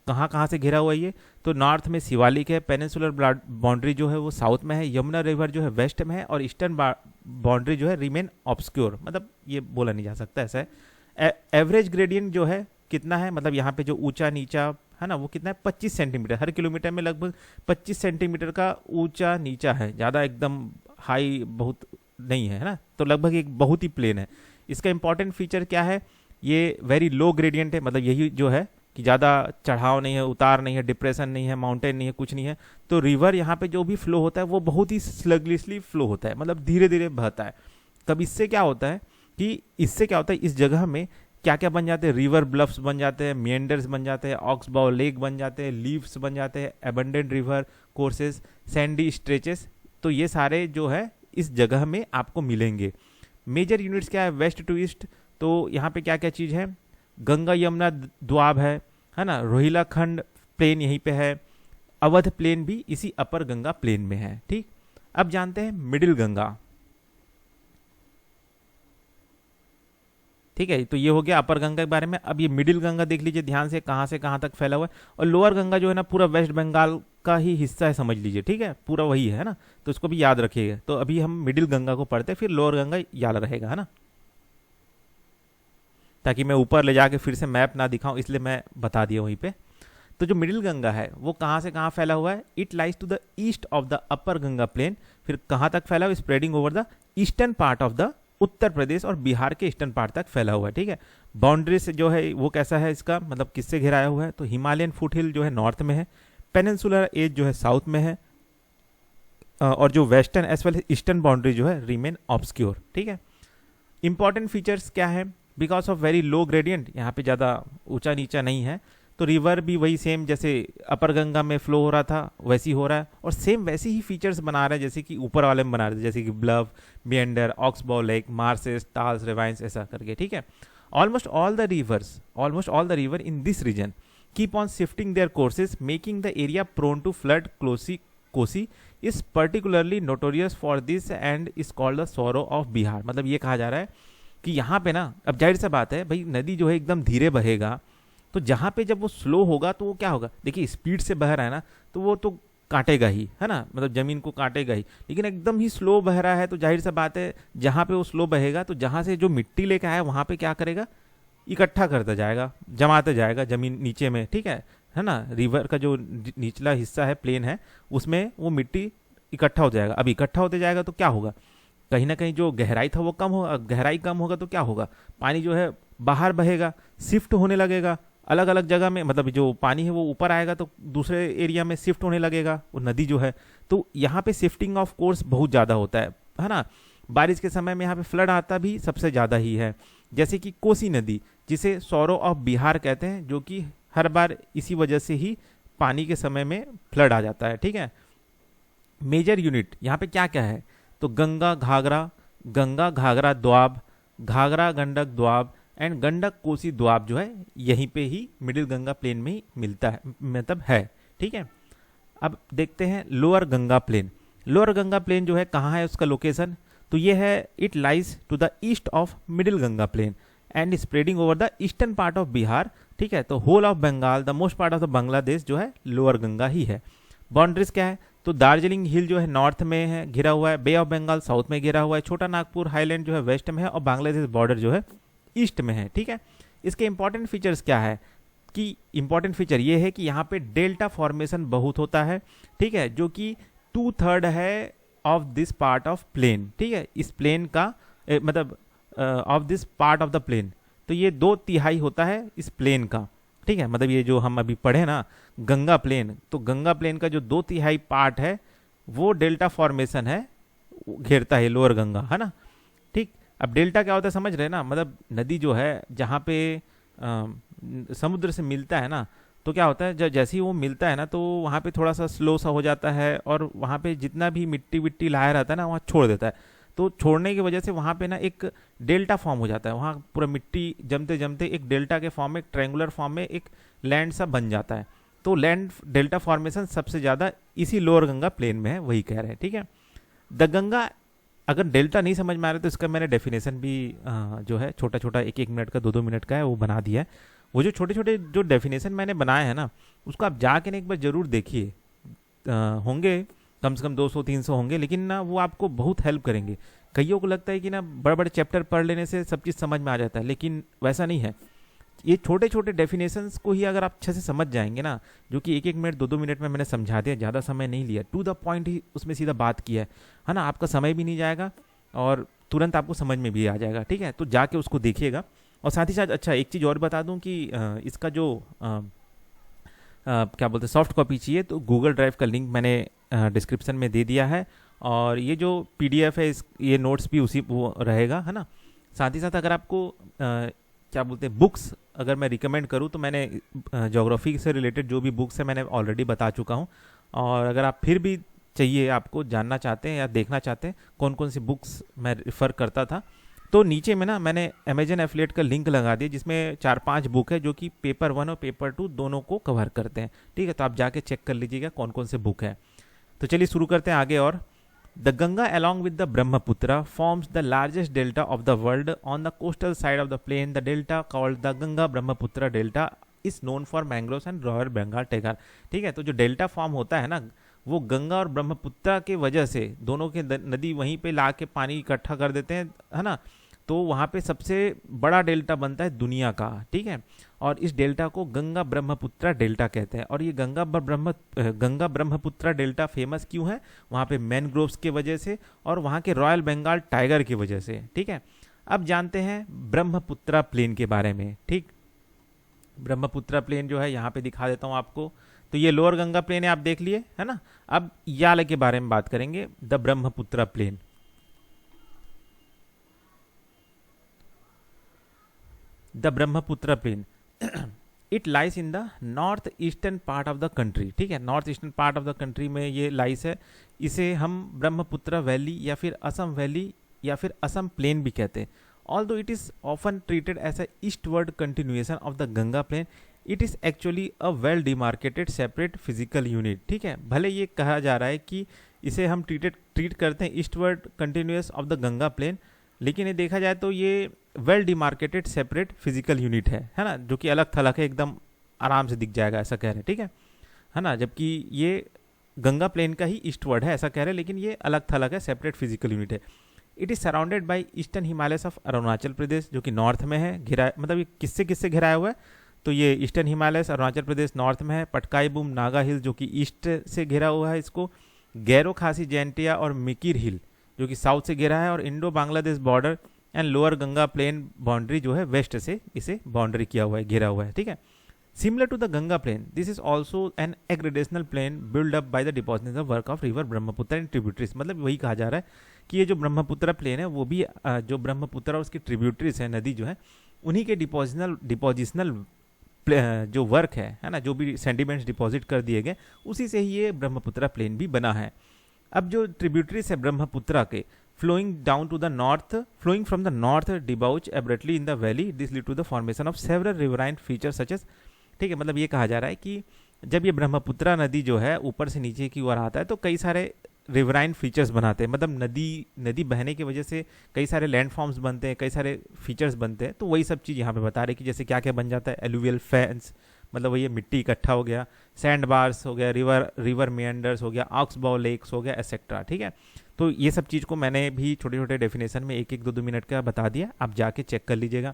कहाँ कहाँ से घिरा हुआ है ये, तो नॉर्थ में शिवालिक है, पेनिनसुलर बाउंड्री जो है वो साउथ में है, यमुना रिवर जो है वेस्ट में है, और ईस्टर्न बाउंड्री जो है रिमेन ऑब्सक्योर, मतलब ये बोला नहीं जा सकता ऐसा है। एवरेज ग्रेडियंट जो है कितना है, मतलब यहाँ पे जो ऊंचा नीचा है ना वो कितना है, 25 सेंटीमीटर, हर किलोमीटर में लगभग 25 सेंटीमीटर का ऊंचा नीचा है, ज़्यादा एकदम हाई बहुत नहीं है ना, तो लगभग एक बहुत ही प्लेन है। इसका इंपॉर्टेंट फीचर क्या है, ये वेरी लो ग्रेडियंट है, मतलब यही जो है कि ज़्यादा चढ़ाव नहीं है, उतार नहीं है, डिप्रेशन नहीं है, माउंटेन नहीं है, कुछ नहीं है। तो रिवर यहाँ पे जो भी फ्लो होता है वो बहुत ही स्लगलिशली फ्लो होता है, मतलब धीरे धीरे बहता है। तब इससे क्या होता है कि इससे क्या होता है, इस जगह में क्या क्या बन जाते हैं, रिवर ब्लफ्स बन जाते हैं, मिएंडर्स बन जाते हैं, ऑक्सबाउ लेक बन जाते हैं, लीव्स बन जाते हैं, abundant river courses, Sandy stretches. तो ये सारे जो है इस जगह में आपको मिलेंगे। मेजर यूनिट्स क्या है, वेस्ट टू ईस्ट, तो यहाँ पे क्या क्या चीज़ है, गंगा यमुना द्वाब है ना, रोहिला खंड प्लेन यहीं पे है, अवध प्लेन भी इसी अपर गंगा प्लेन में है, ठीक। अब जानते हैं मिडिल गंगा, ठीक है। तो ये हो गया अपर गंगा के बारे में। अब ये मिडिल गंगा देख लीजिए ध्यान से कहाँ तक फैला हुआ है, और लोअर गंगा जो है ना पूरा वेस्ट बंगाल का ही हिस्सा है, समझ लीजिए, ठीक है, पूरा वही है ना, तो इसको भी याद रखिएगा। तो अभी हम मिडिल गंगा को पढ़ते हैं, फिर लोअर गंगा याद रहेगा, है ना, ताकि मैं ऊपर ले जाके फिर से मैप ना दिखाऊं, इसलिए मैं बता दिया वहीं पे। तो जो मिडिल गंगा है वो कहाँ से कहाँ फैला हुआ है, it lies to the east of the upper Ganga plain, फिर कहाँ तक फैला हुआ, spreading over the eastern part of the Uttar Pradesh और बिहार के ईस्टर्न पार्ट तक फैला हुआ है, ठीक है। बाउंड्री से जो है वो कैसा है, इसका मतलब किससे घिराया हुआ है, तो हिमालयन फुटहिल जो है नॉर्थ में है, पेनिनसुलर एज जो है साउथ में है, और जो western as well eastern boundary जो है रिमेन ऑब्सक्योर, ठीक है। इंपॉर्टेंट फीचर्स क्या है, because of very low gradient, यहाँ पे ज़्यादा ऊंचा नीचा नहीं है, तो रिवर भी वही सेम जैसे अपर गंगा में फ्लो हो रहा था वैसी हो रहा है, और सेम वैसे ही फीचर्स बना रहे हैं जैसे कि ऊपर वाले में बना रहे थे, जैसे कि bluff, meander, oxbow lake, marshes, tals, ravines, ऐसा करके, ठीक है। Almost all the river in this region keep on shifting their courses making the area prone to flood. Kosi is particularly notorious for this and is called the sorrow of Bihar. मतलब ये कहा जा रहा है कि यहाँ पे ना, अब जाहिर सा बात है भाई, नदी जो है एकदम धीरे बहेगा, तो जहाँ पे जब वो स्लो होगा तो वो क्या होगा, देखिए स्पीड से बह रहा है ना, तो वो तो काटेगा ही, है ना, मतलब जमीन को काटेगा ही। लेकिन एकदम ही स्लो बह रहा है तो जाहिर सा बात है जहाँ पे वो स्लो बहेगा तो जहाँ से जो मिट्टी लेके आया वहाँ पे क्या करेगा, इकट्ठा करता जाएगा, जमाते जाएगा जमीन नीचे में, ठीक है ना। रिवर का जो निचला हिस्सा है, प्लेन है, उसमें वो मिट्टी इकट्ठा हो जाएगा। अब इकट्ठा होते जाएगा तो क्या होगा, कहीं ना कहीं जो गहराई था वो कम होगा, गहराई कम होगा तो क्या होगा, पानी जो है बाहर बहेगा, शिफ्ट होने लगेगा अलग अलग जगह में, मतलब जो पानी है वो ऊपर आएगा तो दूसरे एरिया में शिफ्ट होने लगेगा वो नदी जो है। तो यहाँ पे शिफ्टिंग ऑफ कोर्स बहुत ज़्यादा होता है ना। बारिश के समय में यहाँ पे फ्लड आता भी सबसे ज़्यादा ही है, जैसे कि कोसी नदी जिसे सौरो ऑफ बिहार कहते हैं, जो कि हर बार इसी वजह से ही पानी के समय में फ्लड आ जाता है, ठीक है। मेजर यूनिट यहाँ पे क्या क्या है, तो गंगा घाघरा द्वाब, घाघरा गंडक द्वाब एंड गंडक कोसी द्वाब जो है यहीं पे ही मिडिल गंगा प्लेन में ही मिलता है, मतलब है, ठीक है। अब देखते हैं lower Ganga plain. Lower Ganga plain जो है कहाँ है उसका लोकेशन, तो ये है, it lies to the east of middle Ganga plain and spreading over the eastern part of Bihar, ठीक है। तो whole of Bengal, the most part of the Bangladesh जो है लोअर गंगा ही है। बाउंड्रीज क्या है, तो दार्जिलिंग हिल जो है नॉर्थ में है घिरा हुआ है, बे ऑफ बंगाल साउथ में घिरा हुआ है, छोटा नागपुर हाईलैंड जो है वेस्ट में है, और बांग्लादेश बॉर्डर जो है ईस्ट में है, ठीक है। इसके इंपॉर्टेंट फीचर्स क्या है, कि इंपॉर्टेंट फीचर ये है कि यहाँ पे डेल्टा फॉर्मेशन बहुत होता है, ठीक है, जो कि 2/3 है of this part of plain, ठीक है, इस प्लेन का मतलब of this part of the plain, तो ये 2/3 होता है इस प्लेन का, ठीक है। मतलब ये जो हम अभी पढ़े ना गंगा प्लेन, तो गंगा प्लेन का जो 2/3 पार्ट है वो डेल्टा फॉर्मेशन है, घेरता है लोअर गंगा, है ना, ठीक। अब डेल्टा क्या होता है समझ रहे ना, मतलब नदी जो है जहाँ पे समुद्र से मिलता है ना, तो क्या होता है, जब जैसे ही वो मिलता है ना तो वहाँ पे थोड़ा सा स्लो सा हो जाता है, और वहाँ पे जितना भी मिट्टी विट्टी लाया रहता है ना वहाँ छोड़ देता है। तो छोड़ने की वजह से वहाँ पे ना एक डेल्टा फॉर्म हो जाता है, वहाँ पूरा मिट्टी जमते जमते एक डेल्टा के फॉर्म में, एक ट्रायंगुलर फॉर्म में एक लैंड सा बन जाता है। तो लैंड डेल्टा फॉर्मेशन सबसे ज़्यादा इसी लोअर गंगा प्लेन में है, वही कह रहे हैं, ठीक है। द गंगा, अगर डेल्टा नहीं समझ में आ रहा तो इसका मैंने डेफिनेशन भी जो है छोटा छोटा 1-1 मिनट का 2-2 मिनट का है वो बना दिया है। वो जो छोटे छोटे जो डेफिनेशन मैंने बनाए हैं ना, उसको आप जाके ना एक बार जरूर देखिए। होंगे कम से कम 200-300 होंगे, लेकिन ना वो आपको बहुत हेल्प करेंगे। कईयों को लगता है कि ना बड़े बड़े चैप्टर पढ़ लेने से सब चीज़ समझ में आ जाता है, लेकिन वैसा नहीं है। ये छोटे छोटे डेफिनेशंस को ही अगर आप अच्छे से समझ जाएंगे ना, जो कि 1-1 मिनट 2-2 मिनट में मैंने समझा दिया, ज़्यादा समय नहीं लिया, टू द पॉइंट ही उसमें सीधा बात किया है ना, आपका समय भी नहीं जाएगा और तुरंत आपको समझ में भी आ जाएगा, ठीक है। तो जाके उसको देखिएगा। और साथ ही साथ अच्छा एक चीज़ और बता दूं कि इसका जो क्या बोलते हैं सॉफ्ट कॉपी चाहिए तो गूगल ड्राइव का लिंक मैंने डिस्क्रिप्शन में दे दिया है, और ये जो पीडीएफ है ये नोट्स भी उसी वो रहेगा, है ना। साथ ही साथ अगर आपको क्या बोलते हैं बुक्स अगर मैं रिकमेंड करूँ तो मैंने ज्योग्राफी से रिलेटेड जो भी बुक्स है मैंने ऑलरेडी बता चुका हूँ। और अगर आप फिर भी चाहिए, आपको जानना चाहते हैं या देखना चाहते हैं कौन कौन सी बुक्स मैं रिफ़र करता था, तो नीचे में ना मैंने अमेजन एफिलिएट का लिंक लगा दिया, जिसमें 4-5 बुक है जो कि पेपर 1 और पेपर 2 दोनों को कवर करते हैं, ठीक है। तो आप जाके चेक कर लीजिएगा कौन कौन से बुक है। तो चलिए शुरू करते हैं आगे। और the Ganga along with the Brahmaputra forms the largest delta of the world on the coastal side of the plain. The delta called the Ganga Brahmaputra delta is known for mangroves and Royal Bengal tiger। ठीक है, तो जो delta form होता है ना वो गंगा और ब्रह्मपुत्रा के वजह से, दोनों के नदी वहीं पे ला के पानी इकट्ठा कर देते हैं, है ना। तो वहाँ पे सबसे बड़ा डेल्टा बनता है दुनिया का, ठीक है। और इस डेल्टा को गंगा ब्रह्मपुत्रा डेल्टा कहते हैं। और ये गंगा ब्रह्मपुत्रा डेल्टा फेमस क्यों है, वहाँ पे मैनग्रोव्स के वजह से और वहाँ के रॉयल बंगाल टाइगर की वजह से, ठीक है। अब जानते हैं ब्रह्मपुत्रा प्लेन के बारे में, ठीक। ब्रह्मपुत्रा प्लेन जो है यहाँ पे दिखा देता हूँ आपको। तो ये लोअर गंगा प्लेन है, आप देख लिए, है ना। अब याल के बारे में बात करेंगे, the Brahmaputra plain. The Brahmaputra plain it lies in the north eastern part of the country, ठीक है। North eastern part of the country में ये लाइस है। इसे हम ब्रह्मपुत्रा वैली या फिर असम वैली या फिर असम प्लेन भी कहते हैं। Although it is often treated as a eastward continuation of the Ganga plain, it is actually a well demarcated separate physical unit, ठीक है। भले ये कहा जा रहा है कि इसे हम ट्रीट करते हैं eastward continuous of the Ganga plain, लेकिन ये देखा जाए तो ये well demarcated separate physical unit है ना, जो कि अलग थलग है, एकदम आराम से दिख जाएगा, ऐसा कह रहे हैं, ठीक है ना। जबकि ये गंगा प्लेन का ही ईस्टवर्ड है, ऐसा कह रहे हैं, लेकिन ये अलग थलग है, सेपरेट फिजिकल यूनिट है। It is surrounded by eastern Himalayas of Arunachal Pradesh, जो कि नॉर्थ में है, घिरा, मतलब ये किससे घिराया हुआ है, तो ये eastern Himalayas Arunachal Pradesh north में है, पटकाई बूम नागा हिल जो कि ईस्ट से घिरा हुआ है इसको, गैरो खासी जैंटिया और मिकिर हिल जो कि साउथ से घिरा है, और Indo Bangladesh border and lower Ganga plain boundary जो है वेस्ट से इसे बाउंड्री किया हुआ है, घिरा हुआ है, ठीक है। Similar to the Ganga plain, this is also an aggradational plain build up by the deposition of work of river Brahmaputra and tributaries. मतलब वही कहा जा रहा है कि ये जो ब्रह्मपुत्र प्लेन है वो भी जो ब्रह्मपुत्र और उसकी ट्रिब्यूटरीज है, नदी जो है, उन्हीं के डिपोजिशनल जो वर्क है ना, जो भी सेंटिमेंट्स डिपॉजिट कर दिए गए, उसी से ही ये ब्रह्मपुत्र प्लेन भी बना है। अब जो ट्रिब्यूटरीज है ब्रह्मपुत्र के, flowing from the north debouch abruptly in the valley, this lead to the formation of several riverine feature such as, ठीक है। मतलब ये कहा जा रहा है कि जब ये ब्रह्मपुत्र नदी जो है ऊपर से नीचे की ओर आता है तो कई सारे रिवराइन फीचर्स बनाते हैं, मतलब नदी बहने की वजह से कई सारे लैंडफॉर्म्स बनते हैं, कई सारे फीचर्स बनते हैं। तो वही सब चीज़ यहाँ पे बता रहे कि जैसे क्या क्या बन जाता है, एलुवियल फैंस, मतलब वही मिट्टी इकट्ठा हो गया, सैंड बार्स हो गया, रिवर मेंडर्स हो गया, ऑक्सबाउ लेक्स हो गया, एसेट्रा, ठीक है। तो ये सब चीज़ को मैंने भी छोटे छोटे डेफिनेशन में 1-1 2-2 मिनट का बता दिया, आप जाके चेक कर लीजिएगा।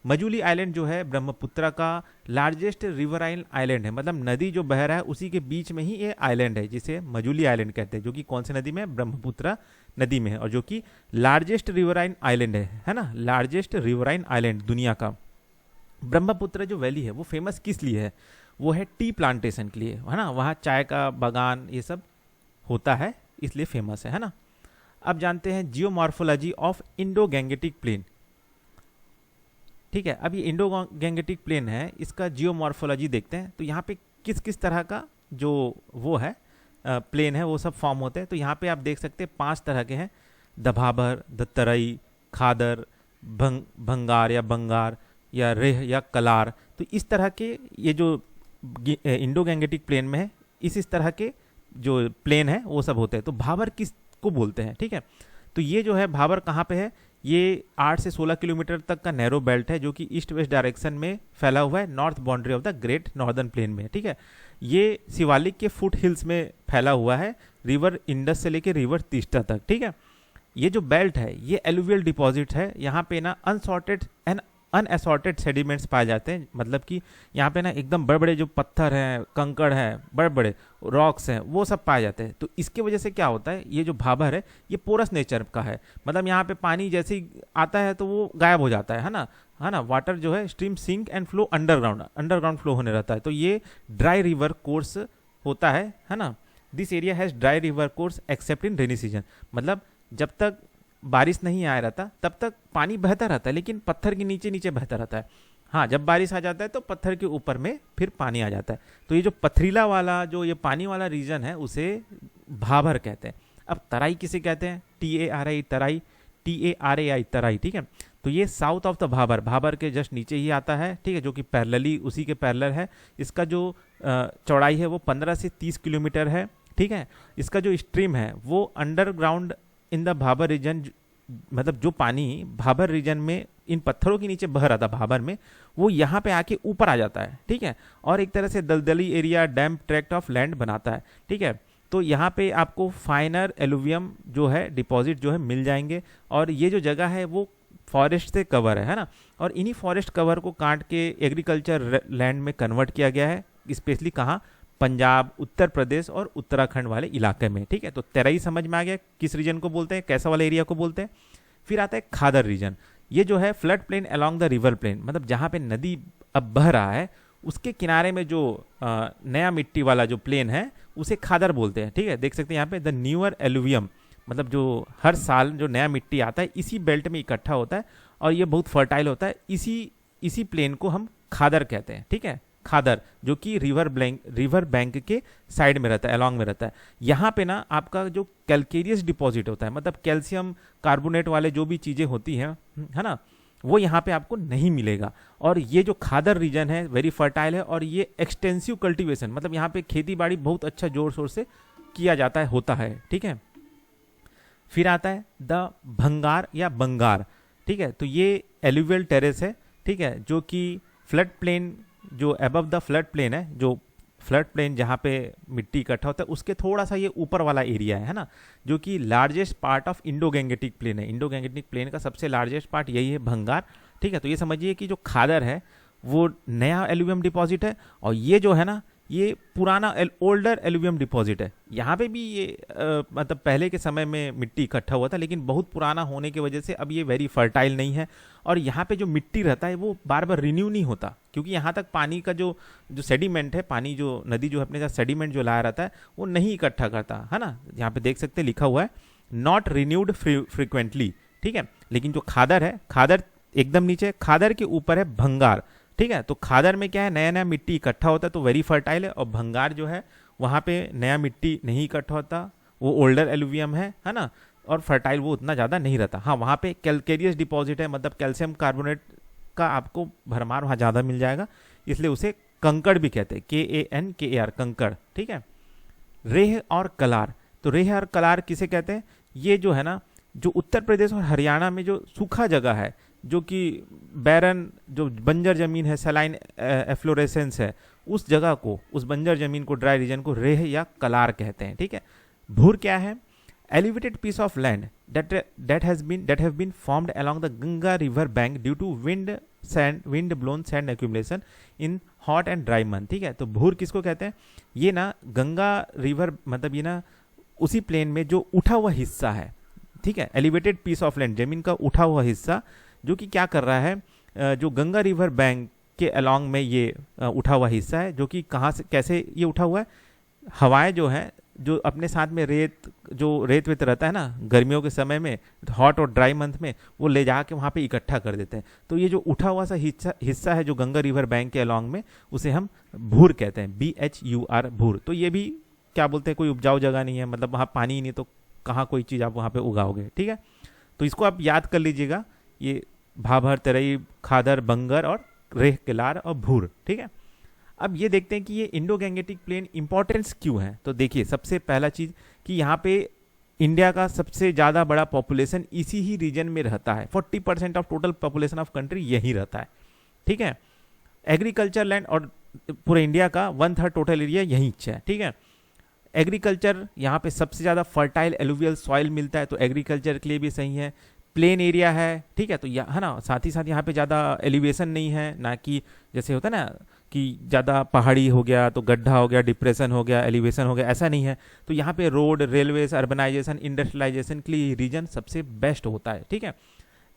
मजूली आइलैंड जो है ब्रह्मपुत्र का लार्जेस्ट रिवराइन आइलैंड है, मतलब नदी जो बह रहा है उसी के बीच में ही ये आइलैंड है, जिसे मजूली आइलैंड कहते हैं, जो कि कौन सी नदी में है, ब्रह्मपुत्र नदी में है, और जो कि लार्जेस्ट रिवराइन आइलैंड है ना, लार्जेस्ट रिवराइन आइलैंड दुनिया का। ब्रह्मपुत्र जो वैली है वो फेमस किस लिए है, वो है टी प्लांटेशन के लिए, है ना, वहाँ चाय का बागान ये सब होता है, इसलिए फेमस है ना। अब जानते हैं geomorphology of Indo Gangetic plain. ठीक है। अब ये इंडो गैंगेटिक प्लेन है, इसका जियोमॉर्फोलॉजी देखते हैं। तो यहाँ पे किस किस तरह का जो वो है प्लेन है वो सब फॉर्म होते हैं। तो यहाँ पे आप देख सकते हैं 5 तरह के हैं, द भाबर, द तरई, खादर, भंगार या बंगार या रेह या कलार। तो इस तरह के ये जो इंडो गैंगेटिक प्लेन में है, इस तरह के जो प्लेन है वो सब होते हैं। तो भाबर किस को बोलते हैं, ठीक है। तो ये जो है भाबर कहाँ पे है, ये 8 से 16 किलोमीटर तक का नैरो बेल्ट है जो कि ईस्ट वेस्ट डायरेक्शन में फैला हुआ है, north boundary of the great northern plain में, ठीक है। ये शिवालिक के फुट हिल्स में फैला हुआ है, रिवर इंडस से लेके रिवर तीस्ता तक, ठीक है। ये जो बेल्ट है ये एलुवियल डिपॉजिट है। यहाँ पे ना अनसॉर्टेड एंड अनएसॉर्टेड सेडिमेंट्स पाए जाते हैं, मतलब कि यहाँ पे ना एकदम बड़े बड़े जो पत्थर हैं, कंकड़ हैं, बड़े बड़े रॉक्स हैं, वो सब पाए जाते हैं। तो इसके वजह से क्या होता है, ये जो भाबर है ये पोरस नेचर का है, मतलब यहाँ पे पानी जैसे ही आता है तो वो गायब हो जाता है ना, वाटर जो है stream sink and flow underground flow होने रहता है। तो ये ड्राई रिवर कोर्स होता है ना। This area has dry river course accept in rainy season, मतलब जब तक बारिश नहीं आया रहता तब तक पानी बहता रहता है, लेकिन पत्थर के नीचे नीचे बहता रहता है। हाँ, जब बारिश आ जाता है तो पत्थर के ऊपर में फिर पानी आ जाता है। तो ये जो पथरीला वाला जो ये पानी वाला रीजन है उसे भाबर कहते हैं। अब तराई किसे कहते हैं, TARI तराई, TARAI तराई, ठीक है। तो ये साउथ ऑफ द भाबर के जस्ट नीचे ही आता है, ठीक है, जो कि पैरेलली उसी के पैरेलल है। इसका जो चौड़ाई है वो 15 से 30 किलोमीटर है, ठीक है। इसका जो स्ट्रीम है वो underground in the Bhabar region, मतलब जो पानी भाबर रीजन में इन पत्थरों के नीचे बह रहा था भाबर में, वो यहाँ पे आके ऊपर आ जाता है, ठीक है। और एक तरह से दलदली area, damp tract of land बनाता है, ठीक है। तो यहाँ पे आपको फाइनर एलुवियम जो है डिपॉजिट जो है मिल जाएंगे। और ये जो जगह है वो फॉरेस्ट से कवर है ना। और इन्हीं फॉरेस्ट कवर को काट के एग्रीकल्चर लैंड में कन्वर्ट किया गया है, स्पेशली कहाँ, पंजाब, उत्तर प्रदेश और उत्तराखंड वाले इलाके में, ठीक है। तो तराई समझ में आ गया किस रीजन को बोलते हैं, कैसा वाला एरिया को बोलते हैं। फिर आता है खादर रीजन। ये जो है flood plain along the river plain, मतलब जहाँ पे नदी अब बह रहा है उसके किनारे में जो नया मिट्टी वाला जो प्लेन है उसे खादर बोलते हैं, ठीक है। देख सकते हैं यहाँ पे द न्यूअर एलुवियम, मतलब जो हर साल जो नया मिट्टी आता है इसी बेल्ट में इकट्ठा होता है और ये बहुत फर्टाइल होता है। इसी प्लेन को हम खादर कहते हैं, ठीक है। खादर जो कि रिवर बैंक के साइड में रहता है, अलॉन्ग में रहता है। यहाँ पे ना आपका जो कैल्केरियस डिपॉजिट होता है, मतलब कैल्शियम कार्बोनेट वाले जो भी चीज़ें होती हैं, है ना, वो यहाँ पे आपको नहीं मिलेगा। और ये जो खादर रीजन है वेरी फर्टाइल है और ये एक्सटेंसिव कल्टीवेशन, मतलब यहाँ पे खेती बाड़ी बहुत अच्छा जोर शोर से किया जाता है, होता है, ठीक है। फिर आता है द भंगार या बंगार, ठीक है। तो ये एलुवियल टेरेस है, ठीक है, जो कि फ्लड प्लेन जो अबव द फ्लड प्लेन है, जो फ्लड प्लेन जहाँ पे मिट्टी इकट्ठा होता है उसके थोड़ा सा ये ऊपर वाला एरिया है ना, जो कि largest part of Indo Gangetic plain है। इंडो गैंगेटिक प्लेन का सबसे लार्जेस्ट पार्ट यही है, भंगार, ठीक है। तो ये समझिए कि जो खादर है वो नया एलुवियम डिपॉजिट है और ये जो है ना ये पुराना ओल्डर एलुवियम डिपॉजिट है। यहाँ पे भी ये मतलब पहले के समय में मिट्टी इकट्ठा हुआ था, लेकिन बहुत पुराना होने की वजह से अब ये वेरी फर्टाइल नहीं है। और यहाँ पे जो मिट्टी रहता है वो बार बार रिन्यू नहीं होता, क्योंकि यहाँ तक पानी का जो सेडिमेंट है, पानी जो नदी जो अपने साथ सेडिमेंट जो लाया रहता है वो नहीं इकट्ठा करता है ना। यहाँ पे देख सकते हैं लिखा हुआ है नॉट रिन्यूड फ्रिक्वेंटली, ठीक है। लेकिन जो खादर है, खादर एकदम नीचे, खादर के ऊपर है भंगार, ठीक है। तो खादर में क्या है, नया नया मिट्टी इकट्ठा होता है तो वेरी फर्टाइल है। और भंगार जो है वहाँ पे नया मिट्टी नहीं इकट्ठा होता, वो ओल्डर एलुवियम है ना, और फर्टाइल वो उतना ज़्यादा नहीं रहता। हाँ, वहाँ पे कैल्केरियस डिपॉजिट है, मतलब कैल्शियम कार्बोनेट का आपको भरमार वहाँ ज़्यादा मिल जाएगा, इसलिए उसे कंकड़ भी कहते हैं, KANKAR कंकड़, ठीक है। रेह और कलार, तो रेह और कलार किसे कहते हैं, ये जो है ना जो उत्तर प्रदेश और हरियाणा में जो सूखा जगह है, जो कि बैरन जो बंजर जमीन है, सलाइन एफ्लोरेसेंस है, उस जगह को, उस बंजर जमीन को, ड्राई रीजन को रेह या कलार कहते हैं, ठीक है। भूर क्या है, elevated piece of land that have been formed along the Ganga river bank due to wind blown sand accumulation in hot and dry month, ठीक है। तो भूर किसको कहते हैं, ये ना गंगा रिवर, मतलब ये ना उसी प्लेन में जो उठा हुआ हिस्सा है, ठीक है, एलिवेटेड पीस ऑफ लैंड, जमीन का उठा हुआ हिस्सा जो कि क्या कर रहा है, जो गंगा रिवर बैंक के अलॉन्ग में ये उठा हुआ हिस्सा है, जो कि कहाँ से कैसे ये उठा हुआ है, हवाएं जो है जो अपने साथ में जो रेत वेत रहता है ना गर्मियों के समय में, हॉट और ड्राई मंथ में, वो ले जाके वहाँ पे इकट्ठा कर देते हैं। तो ये जो उठा हुआ सा हिस्सा है जो गंगा रिवर बैंक के अलॉन्ग में, उसे हम भूर कहते हैं, BHUR, भूर। तो ये भी क्या बोलते हैं, कोई उपजाऊ जगह नहीं है, मतलब वहाँ पानी ही नहीं तो कहाँ कोई चीज़ आप वहाँ पे उगाओगे, ठीक है। तो इसको आप याद कर लीजिएगा, ये भाभर, तराई, खादर, बंगर और रेह, केलार और भूर, ठीक है। अब ये देखते हैं कि ये इंडो गैंगेटिक प्लेन इंपॉर्टेंस क्यों है। तो देखिए, सबसे पहला चीज़ कि यहाँ पे इंडिया का सबसे ज़्यादा बड़ा पॉपुलेशन इसी ही रीजन में रहता है। 40% of total population of country यही रहता है, ठीक है। एग्रीकल्चर लैंड और पूरे इंडिया का 1/3 टोटल एरिया यहीं है, ठीक है। एग्रीकल्चर यहाँ पे सबसे ज़्यादा फर्टाइल एलुवियल सॉइल मिलता है, तो एग्रीकल्चर के लिए भी सही है। प्लेन एरिया है, ठीक है, तो है ना, साथ ही साथ यहाँ पे ज़्यादा एलिवेशन नहीं है, ना कि जैसे होता है ना कि ज़्यादा पहाड़ी हो गया तो गड्ढा हो गया, डिप्रेशन हो गया, एलिवेशन हो गया, ऐसा नहीं है। तो यहाँ पे रोड, रेलवेज, अर्बनाइजेशन, इंडस्ट्रियलाइजेशन के लिए रीजन सबसे बेस्ट होता है, ठीक है।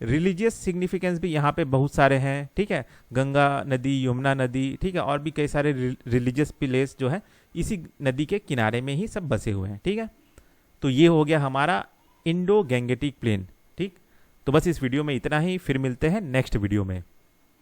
रिलीजियस सिग्निफिकेंस भी यहाँ पे बहुत सारे हैं, ठीक है। गंगा नदी, यमुना नदी, ठीक है, और भी कई सारे रिलीजियस प्लेस जो है इसी नदी के किनारे में ही सब बसे हुए हैं, ठीक है। तो ये हो गया हमारा इंडो गैंगेटिक प्लेन, ठीक। तो बस इस वीडियो में इतना ही, फिर मिलते हैं नेक्स्ट वीडियो में।